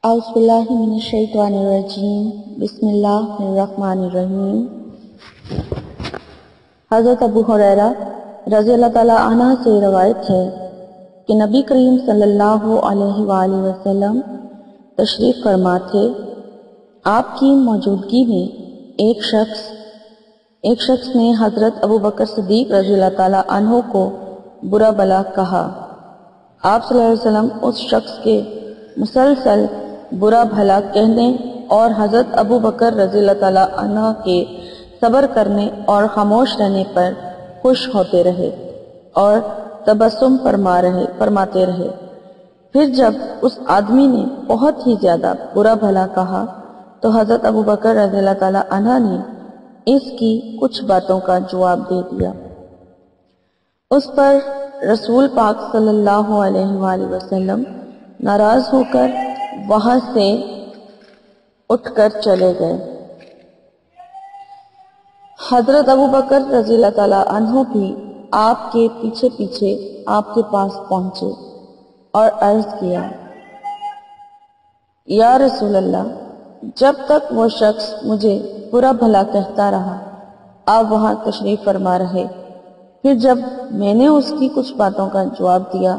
اعوذ باللہ من الشیطان الرجیم بسم اللہ الرحمن الرحیم۔ حضرت ابو ہریرہ رضی اللہ تعالیٰ عنہ سے روایت ہے کہ نبی کریم صلی اللہ علیہ وآلہ وسلم تشریف فرما تھے۔ آپ کی موجودگی میں ایک شخص نے حضرت ابو بکر صدیق رضی اللہ تعالیٰ عنہ کو برا بھلا کہا۔ آپ صلی اللہ علیہ وسلم اس شخص کے مسلسل برا بھلا کہنے اور حضرت ابو بکر رضی اللہ تعالیٰ عنہ کے صبر کرنے اور خاموش رہنے پر خوش ہوتے رہے اور تبسم فرماتے رہے۔ پھر جب اس آدمی نے بہت ہی زیادہ برا بھلا کہا تو حضرت ابو بکر رضی اللہ تعالیٰ عنہ نے اس کی کچھ باتوں کا جواب دے دیا۔ اس پر رسول پاک صلی اللہ علیہ وآلہ وسلم ناراض ہو کر وہاں سے اٹھ کر چلے گئے۔ حضرت ابو بکر رضی اللہ تعالیٰ عنہ بھی آپ کے پیچھے پیچھے آپ کے پاس پہنچے اور عرض کیا، یا رسول اللہ، جب تک وہ شخص مجھے برا بھلا کہتا رہا آپ وہاں تشریف فرما رہے، پھر جب میں نے اس کی کچھ باتوں کا جواب دیا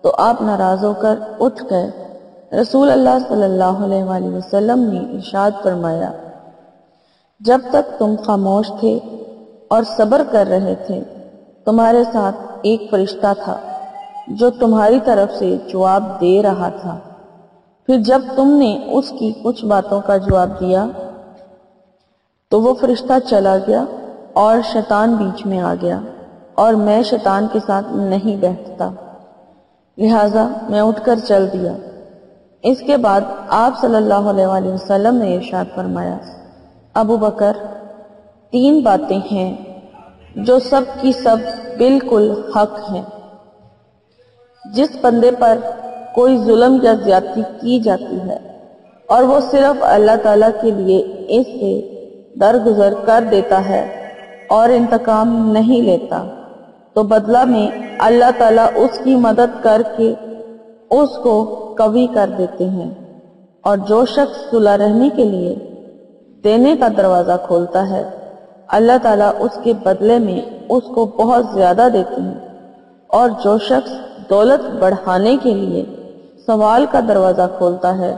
تو آپ ناراض ہو کر اٹھ گئے۔ رسول اللہ صلی اللہ علیہ وآلہ وسلم نے ارشاد فرمایا، جب تک تم خاموش تھے اور صبر کر رہے تھے تمہارے ساتھ ایک فرشتہ تھا جو تمہاری طرف سے جواب دے رہا تھا، پھر جب تم نے اس کی کچھ باتوں کا جواب دیا تو وہ فرشتہ چلا گیا اور شیطان بیچ میں آ گیا، اور میں شیطان کے ساتھ نہیں بیٹھتا، لہٰذا میں اٹھ کر چل دیا۔ اس کے بعد آپ صلی اللہ علیہ وآلہ وسلم نے ارشاد فرمایا، ابو بکر، تین باتیں ہیں جو سب کی سب بالکل حق ہیں۔ جس بندے پر کوئی ظلم یا زیادتی کی جاتی ہے اور وہ صرف اللہ تعالیٰ کے لیے اس سے درگزر کر دیتا ہے اور انتقام نہیں لیتا تو بدلہ میں اللہ تعالیٰ اس کی مدد کر کے اس کو قوی کر دیتے ہیں، اور جو شخص صلح رحمی کے لیے دینے کا دروازہ کھولتا ہے اللہ تعالیٰ اس کے بدلے میں اس کو بہت زیادہ دیتے ہیں، اور جو شخص دولت بڑھانے کے لیے سوال کا دروازہ کھولتا ہے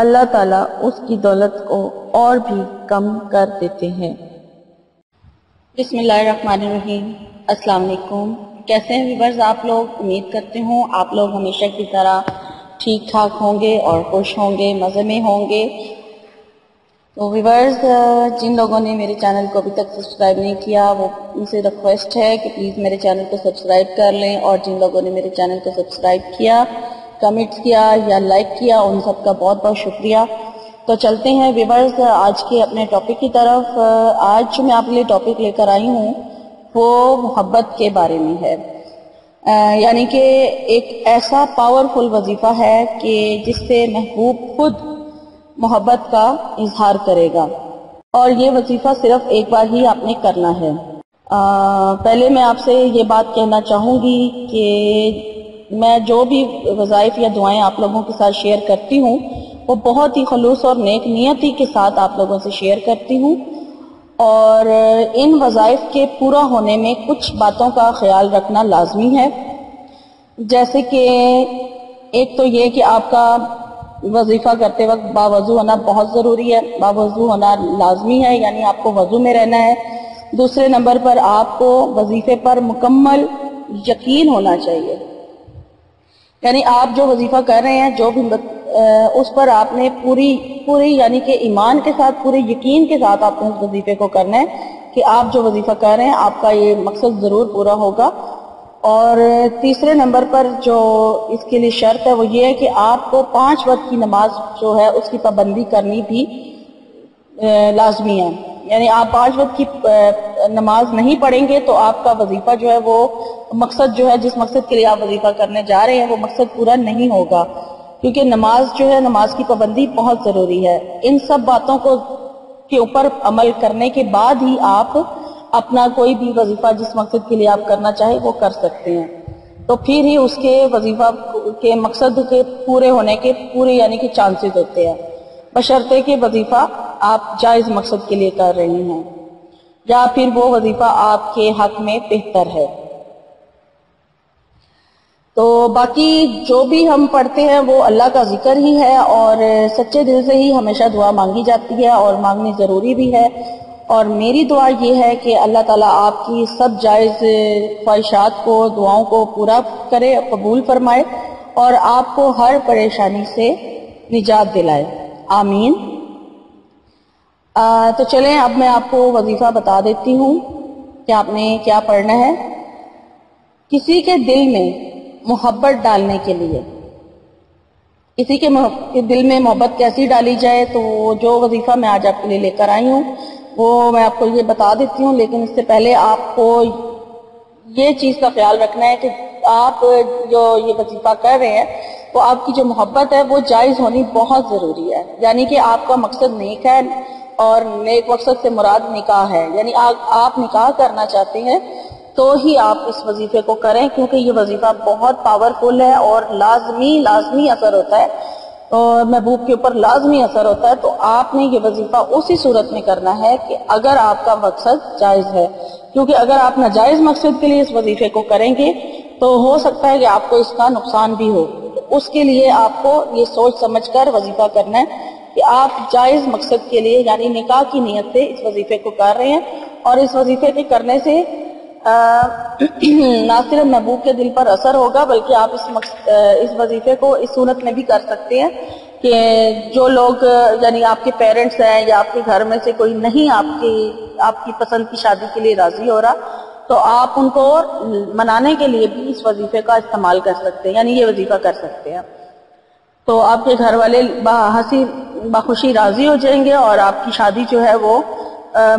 اللہ تعالیٰ اس کی دولت کو اور بھی کم کر دیتے ہیں۔ بسم اللہ الرحمن الرحیم۔ السلام علیکم، کیسے ہیں ویورز آپ لوگ؟ امید کرتے ہوں آپ لوگ ہمیشہ کی طرح ٹھیک ٹھاک ہوں گے اور خوش ہوں گے، مزے میں ہوں گے۔ تو ویورز، جن لوگوں نے میرے چینل کو ابھی تک سبسکرائب نہیں کیا وہ ان سے ریکویسٹ ہے کہ پلیز میرے چینل کو سبسکرائب کر لیں، اور جن لوگوں نے میرے چینل کو سبسکرائب کیا، کمنٹس کیا یا لائک کیا، ان سب کا بہت بہت شکریہ۔ تو چلتے ہیں ویورز آج کے اپنے ٹاپک کی طرف۔ آج جو میں آپ کے لیے ٹاپک لے کر آئی ہوں وہ محبت کے بارے میں ہے، یعنی کہ ایک ایسا پاورفل وظیفہ ہے کہ جس سے محبوب خود محبت کا اظہار کرے گا، اور یہ وظیفہ صرف ایک بار ہی آپ نے کرنا ہے۔ پہلے میں آپ سے یہ بات کہنا چاہوں گی کہ میں جو بھی وظائف یا دعائیں آپ لوگوں کے ساتھ شیئر کرتی ہوں وہ بہت ہی خلوص اور نیک نیتی کے ساتھ آپ لوگوں سے شیئر کرتی ہوں، اور ان وظائف کے پورا ہونے میں کچھ باتوں کا خیال رکھنا لازمی ہے، جیسے کہ ایک تو یہ کہ آپ کا وظیفہ کرتے وقت باوضو ہونا بہت ضروری ہے، باوضو ہونا لازمی ہے، یعنی آپ کو وضو میں رہنا ہے۔ دوسرے نمبر پر آپ کو وظیفے پر مکمل یقین ہونا چاہیے، یعنی آپ جو وظیفہ کر رہے ہیں جو بھی اس پر آپ نے پوری یعنی کہ ایمان کے ساتھ، پورے یقین کے ساتھ آپ نے اس وظیفے کو کرنا ہے کہ آپ جو وظیفہ کر رہے ہیں آپ کا یہ مقصد ضرور پورا ہوگا۔ اور تیسرے نمبر پر جو اس کے لیے شرط ہے وہ یہ ہے کہ آپ کو 5 وقت کی نماز جو ہے اس کی پابندی کرنی بھی لازمی ہے، یعنی آپ 5 وقت کی نماز نہیں پڑھیں گے تو آپ کا وظیفہ جو ہے وہ مقصد جو ہے جس مقصد کے لیے آپ وظیفہ کرنے جا رہے ہیں وہ مقصد پورا نہیں ہوگا، کیونکہ نماز جو ہے، نماز کی پابندی بہت ضروری ہے۔ ان سب باتوں کے اوپر عمل کرنے کے بعد ہی آپ اپنا کوئی بھی وظیفہ جس مقصد کے لیے آپ کرنا چاہیں وہ کر سکتے ہیں۔ تو پھر ہی اس کے وظیفہ کے مقصد کے پورے ہونے کے پورے یعنی کہ چانسز ہوتے ہیں، بشرطے کہ وظیفہ آپ جائز مقصد کے لیے کر رہی ہیں یا پھر وہ وظیفہ آپ کے حق میں بہتر ہے۔ تو باقی جو بھی ہم پڑھتے ہیں وہ اللہ کا ذکر ہی ہے، اور سچے دل سے ہی ہمیشہ دعا مانگی جاتی ہے اور مانگنی ضروری بھی ہے، اور میری دعا یہ ہے کہ اللہ تعالیٰ آپ کی سب جائز خواہشات کو، دعاؤں کو پورا کرے، قبول فرمائے اور آپ کو ہر پریشانی سے نجات دلائے، آمین۔ تو چلیں اب میں آپ کو وظیفہ بتا دیتی ہوں کہ آپ نے کیا پڑھنا ہے۔ کسی کے دل میں محبت ڈالنے کے لیے، کسی کے دل میں محبت کیسی ڈالی جائے، تو جو وظیفہ میں آج آپ کے لیے لے کر آئی ہوں وہ میں آپ کو یہ بتا دیتی ہوں، لیکن اس سے پہلے آپ کو یہ چیز کا خیال رکھنا ہے کہ آپ جو یہ وظیفہ کر رہے ہیں وہ آپ کی جو محبت ہے وہ جائز ہونی بہت ضروری ہے، یعنی کہ آپ کا مقصد نیک ہے، اور نیک مقصد سے مراد نکاح ہے، یعنی آپ نکاح کرنا چاہتے ہیں تو ہی آپ اس وظیفے کو کریں، کیونکہ یہ وظیفہ بہت پاورفل ہے اور لازمی اثر ہوتا ہے، اور محبوب کے اوپر لازمی اثر ہوتا ہے۔ تو آپ نے یہ وظیفہ اسی صورت میں کرنا ہے کہ اگر آپ کا مقصد جائز ہے، کیونکہ اگر آپ ناجائز مقصد کے لیے اس وظیفے کو کریں گے تو ہو سکتا ہے کہ آپ کو اس کا نقصان بھی ہو۔ اس کے لیے آپ کو یہ سوچ سمجھ کر وظیفہ کرنا ہے کہ آپ جائز مقصد کے لیے یعنی نکاح کی نیت سے اس وظیفے کو کر رہے ہیں، اور اس وظیفے کے کرنے سے نہ صرف محبوب کے دل پر اثر ہوگا بلکہ آپ اس وظیفے کو اس صورت میں بھی کر سکتے ہیں کہ جو لوگ یعنی آپ کے پیرنٹس ہیں یا آپ کے گھر میں سے کوئی نہیں آپ کی پسند کی شادی کے لیے راضی ہو رہا، تو آپ ان کو منانے کے لیے بھی اس وظیفے کا استعمال کر سکتے ہیں، یعنی یہ وظیفہ کر سکتے ہیں، تو آپ کے گھر والے بخوشی راضی ہو جائیں گے اور آپ کی شادی جو ہے وہ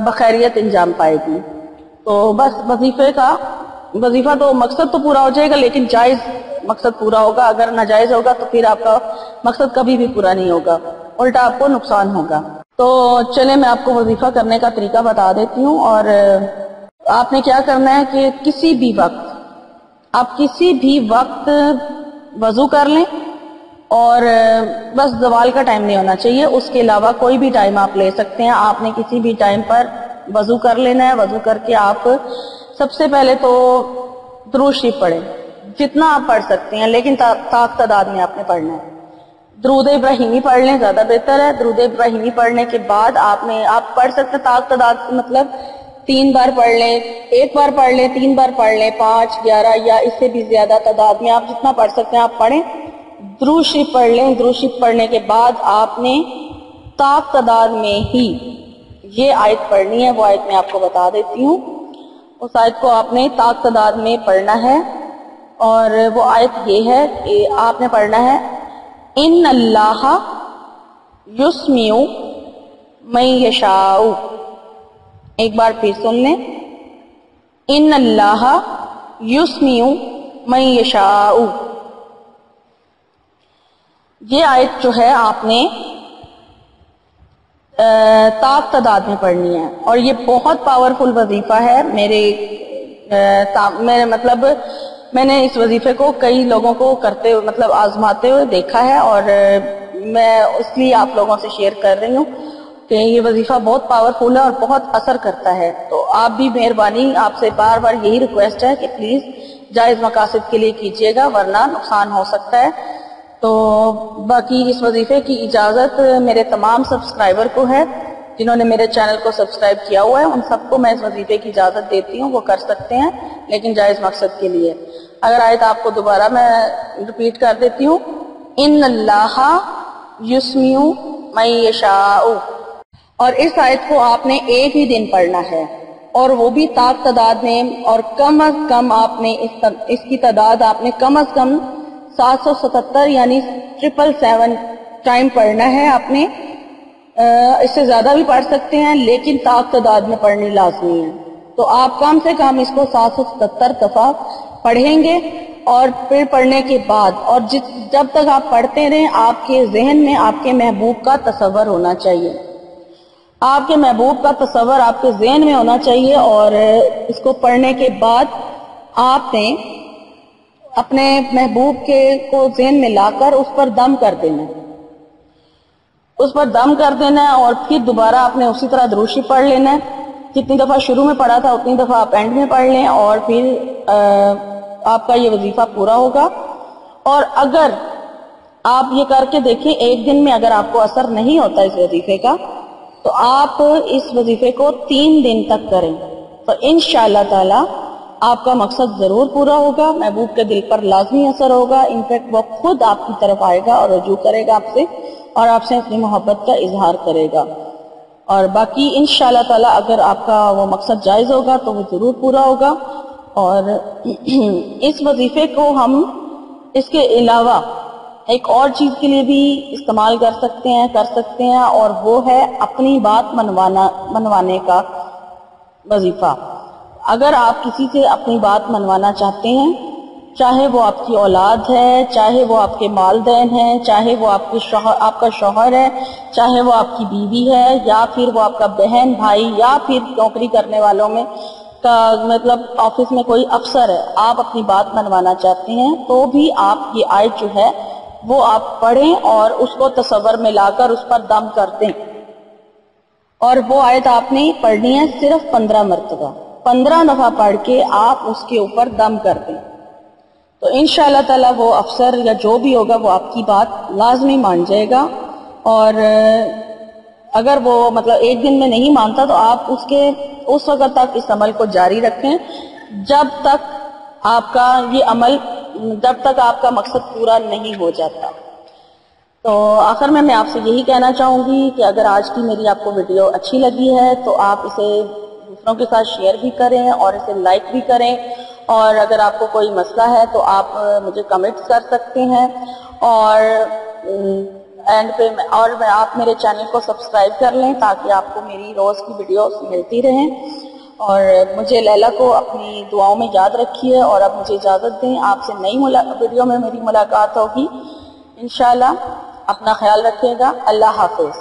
بخیریت انجام پائے گی۔ تو بس وظیفہ تو مقصد تو پورا ہو جائے گا، لیکن جائز مقصد پورا ہوگا، اگر ناجائز ہوگا تو پھر آپ کا مقصد کبھی بھی پورا نہیں ہوگا، الٹا آپ کو نقصان ہوگا۔ تو چلیں میں آپ کو وظیفہ کرنے کا طریقہ بتا دیتی ہوں، اور آپ نے کیا کرنا ہے کہ کسی بھی وقت وضو کر لیں، اور بس زوال کا ٹائم نہیں ہونا چاہیے، اس کے علاوہ کوئی بھی ٹائم آپ لے سکتے ہیں۔ آپ نے کسی بھی ٹائم پر وضو کر لینا ہے، وضو کر کے آپ سب سے پہلے تو درود شریف پڑھیں، جتنا آپ پڑھ سکتے ہیں، لیکن طاق تعداد میں آپ نے پڑھنا ہے۔ درود ابراہیمی پڑھ لیں، زیادہ بہتر ہے۔ درود ابراہیمی پڑھنے کے بعد آپ پڑھ سکتے ہیں، طاق تعداد مطلب 3 بار پڑھ لیں، 1 بار پڑھ لیں، 3 بار پڑھ لیں، 5، 11 یا اس سے بھی زیادہ تعداد میں آپ جتنا پڑھ سکتے ہیں آپ پڑھیں۔ درود شریف پڑھ لیں۔ درود شریف پڑھنے کے بعد آپ نے طاق تعداد میں ہی یہ آیت پڑھنی ہے، وہ آیت میں آپ کو بتا دیتی ہوں۔ اس آیت کو آپ نے طاق تعداد میں پڑھنا ہے، اور وہ آیت یہ ہے کہ آپ نے پڑھنا ہے ان اللہ یسمع من یشاء۔ ایک بار پھر سن لیں، ان اللہ یسمع من یشاء۔ یہ آیت جو ہے آپ نے طاق تعداد میں پڑھنی ہے، اور یہ بہت پاورفل وظیفہ ہے۔ میں نے اس وظیفے کو کئی لوگوں کو کرتے ہوئے آزماتے ہوئے دیکھا ہے، اور میں اس لیے آپ لوگوں سے شیئر کر رہی ہوں کہ یہ وظیفہ بہت پاورفل ہے اور بہت اثر کرتا ہے۔ تو آپ بھی مہربانی، آپ سے بار بار یہی ریکویسٹ ہے کہ پلیز جائز مقاصد کے لیے کیجیے گا، ورنہ نقصان ہو سکتا ہے۔ تو باقی اس وظیفے کی اجازت میرے تمام سبسکرائبر کو ہے، جنہوں نے میرے چینل کو سبسکرائب کیا ہوا ہے، ان سب کو میں اس وظیفے کی اجازت دیتی ہوں، وہ کر سکتے ہیں لیکن جائز مقصد کے لیے۔ اگر آیت آپ کو دوبارہ میں ریپیٹ کر دیتی ہوں، ان اللہ یسمع من یشاء، اور اس آیت کو آپ نے ایک ہی دن پڑھنا ہے، اور وہ بھی طاق تعداد میں، اور کم از کم آپ نے اس کی تعداد آپ نے کم از کم 777 یعنی 777 ٹائم پڑھنا ہے آپ نے۔ اس سے زیادہ بھی پڑھ سکتے ہیں، لیکن طاق تعداد میں پڑھنی لازمی ہے۔ تو آپ کم سے کم اس کو 777 دفعہ پڑھیں گے، اور پھر پڑھنے کے بعد اور جب تک آپ پڑھتے رہیں، آپ کے ذہن میں آپ کے محبوب کا تصور ہونا چاہیے، آپ کے محبوب کا تصور آپ کے ذہن میں ہونا چاہیے، اور اس کو پڑھنے کے بعد آپ نے اپنے محبوب کے کو ذہن میں لا کر اس پر دم کر دینا ہے، اس پر دم کر دینا ہے، اور پھر دوبارہ آپ نے اسی طرح دروشی پڑھ لینا ہے. جتنی دفعہ شروع میں پڑھا تھا اتنی دفعہ آپ اینڈ میں پڑھ لیں، اور پھر آپ کا یہ وظیفہ پورا ہوگا. اور اگر آپ یہ کر کے دیکھیں، ایک دن میں اگر آپ کو اثر نہیں ہوتا اس وظیفے کا، تو آپ اس وظیفے کو 3 دن تک کریں، تو انشاءاللہ تعالی آپ کا مقصد ضرور پورا ہوگا، محبوب کے دل پر لازمی اثر ہوگا. انفیکٹ وہ خود آپ کی طرف آئے گا اور رجوع کرے گا آپ سے، اور آپ سے اپنی محبت کا اظہار کرے گا. اور باقی انشاءاللہ تعالی اگر آپ کا وہ مقصد جائز ہوگا تو وہ ضرور پورا ہوگا. اور اس وظیفے کو ہم اس کے علاوہ ایک اور چیز کے لیے بھی استعمال کر سکتے ہیں، اور وہ ہے اپنی بات منوانے کا وظیفہ. اگر آپ کسی سے اپنی بات منوانا چاہتے ہیں، چاہے وہ آپ کی اولاد ہے، چاہے وہ آپ کے والدین ہیں، چاہے وہ آپ کا شوہر ہے، چاہے وہ آپ کی بیوی ہے، یا پھر وہ آپ کا بہن بھائی، یا پھر نوکری کرنے والوں میں کا مطلب آفس میں کوئی افسر ہے، آپ اپنی بات منوانا چاہتے ہیں، تو بھی آپ یہ آیت جو ہے وہ آپ پڑھیں اور اس کو تصور میں لا کر اس پر دم کر دیں. اور وہ آیت آپ نے پڑھنی ہے صرف 15 مرتبہ، 15 دفعہ پڑھ کے آپ اس کے اوپر دم کر دیں. تو انشاءاللہ تعالی وہ افسر یا جو بھی ہوگا وہ آپ کی بات لازمی مان جائے گا. اور اگر وہ مطلب ایک دن میں نہیں مانتا تو آپ اس وقت تک اس عمل کو جاری رکھیں جب تک آپ کا مقصد پورا نہیں ہو جاتا. تو آخر میں آپ سے یہی کہنا چاہوں گی کہ اگر آج کی میری آپ کو ویڈیو اچھی لگی ہے تو آپ اسے دوسروں کے ساتھ شیئر بھی کریں اور اسے لائک بھی کریں. اور اگر آپ کو کوئی مسئلہ ہے تو آپ مجھے کمنٹس کر سکتے ہیں. اور آپ میرے چینل کو سبسکرائب کر لیں تاکہ آپ کو میری روز کی ویڈیوز ملتی رہیں. اور مجھے لیلا کو اپنی دعاؤں میں یاد رکھیے. اور اب مجھے اجازت دیں، آپ سے نئی ویڈیو میں میری ملاقات ہوگی انشاءاللہ. اپنا خیال رکھیے گا. اللہ حافظ.